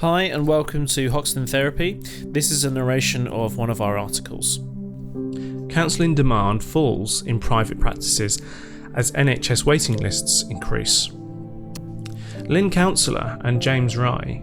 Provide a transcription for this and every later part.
Hi and welcome to Hoxton Therapy. This is a narration of one of our articles. Counselling Demand Falls in private practices as NHS waiting lists increase. Lynn, counsellor, and James Rye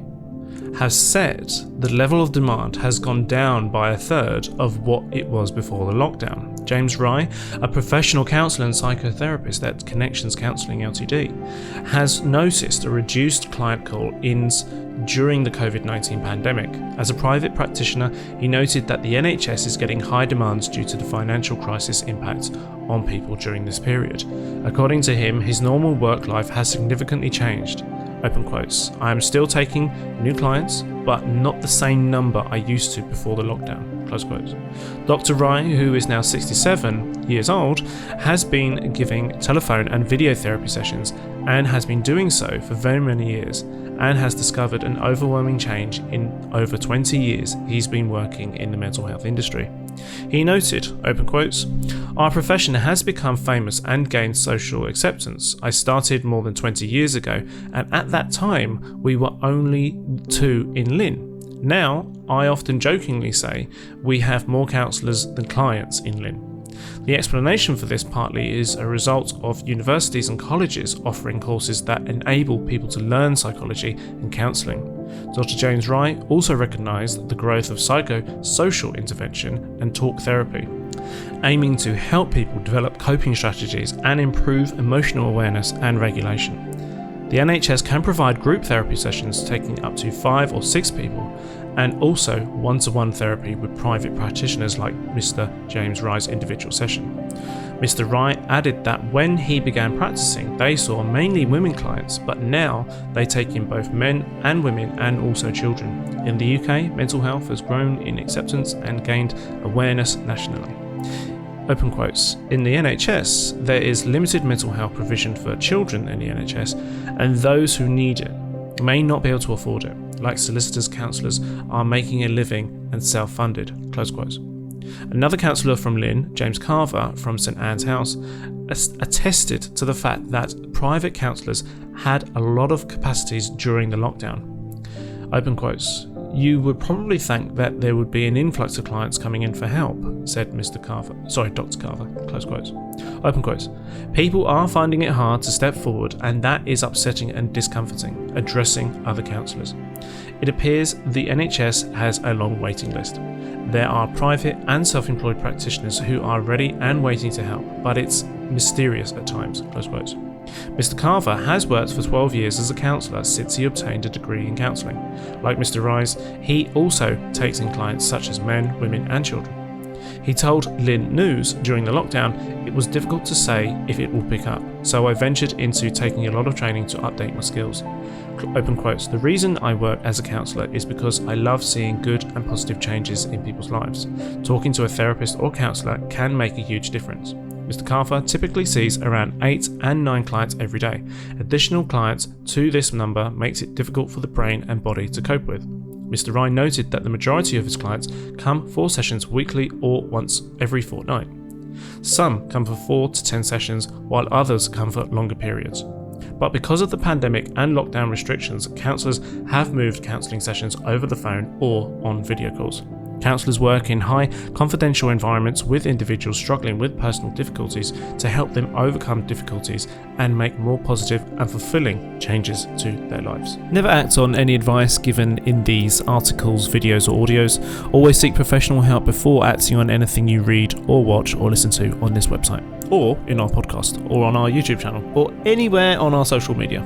have said the level of demand has gone down by a third of what it was before the lockdown. James Rye, a professional counsellor and psychotherapist at Connections Counselling Ltd, has noticed a reduced client call-ins during the COVID-19 pandemic. As a private practitioner, he noted that the NHS is getting high demands due to the financial crisis impact on people during this period. According to him, his normal work life has significantly changed. Open quotes. I am still taking new clients, but not the same number I used to before the lockdown. Close quotes. Dr. Rye, who is now 67 years old, has been giving telephone and video therapy sessions and has been doing so for very many years and has discovered an overwhelming change in over 20 years he's been working in the mental health industry. He noted, open quotes, "Our profession has become famous and gained social acceptance. I started more than 20 years ago, and at that time we were only two in Lynn. Now, I often jokingly say we have more counsellors than clients in Lynn." The explanation for this partly is a result of universities and colleges offering courses that enable people to learn psychology and counselling. Dr. James Rye also recognised the growth of psychosocial intervention and talk therapy, aiming to help people develop coping strategies and improve emotional awareness and regulation. The NHS can provide group therapy sessions taking up to 5 or 6 people, and also one-to-one therapy with private practitioners like Mr. James Rye's individual session. Mr. Rye added that when he began practicing, they saw mainly women clients, but now they take in both men and women and also children. In the UK, mental health has grown in acceptance and gained awareness nationally. Open quotes. In the NHS, there is limited mental health provision for children in the NHS, and those who need it may not be able to afford it, like solicitors, counsellors are making a living and self-funded. Close quotes. Another counsellor from Lynn, James Carver from St Anne's House, attested to the fact that private counsellors had a lot of capacities during the lockdown. Open quotes. "You would probably think that there would be an influx of clients coming in for help," said Dr. Carver. Close quotes. Open quotes. "People are finding it hard to step forward, and that is upsetting and discomforting," addressing other counsellors. It appears the NHS has a long waiting list. There are private and self-employed practitioners who are ready and waiting to help, but it's mysterious at times. Close quotes. Mr. Carver has worked for 12 years as a counsellor since he obtained a degree in counselling. Like Mr. Rye's, he also takes in clients such as men, women and children. He told Lynn News during the lockdown, "It was difficult to say if it will pick up, so I ventured into taking a lot of training to update my skills." Open quotes. "The reason I work as a counsellor is because I love seeing good and positive changes in people's lives. Talking to a therapist or counsellor can make a huge difference." Mr. Carver typically sees around 8 and 9 clients every day. Additional clients to this number makes it difficult for the brain and body to cope with. Mr. Rye noted that the majority of his clients come for sessions weekly or once every fortnight. Some come for 4 to 10 sessions, while others come for longer periods. But because of the pandemic and lockdown restrictions, counsellors have moved counselling sessions over the phone or on video calls. Counsellors work in high confidential environments with individuals struggling with personal difficulties to help them overcome difficulties and make more positive and fulfilling changes to their lives. Never act on any advice given in these articles, videos or audios. Always seek professional help before acting on anything you read or watch or listen to on this website, or in our podcast, or on our YouTube channel, or anywhere on our social media.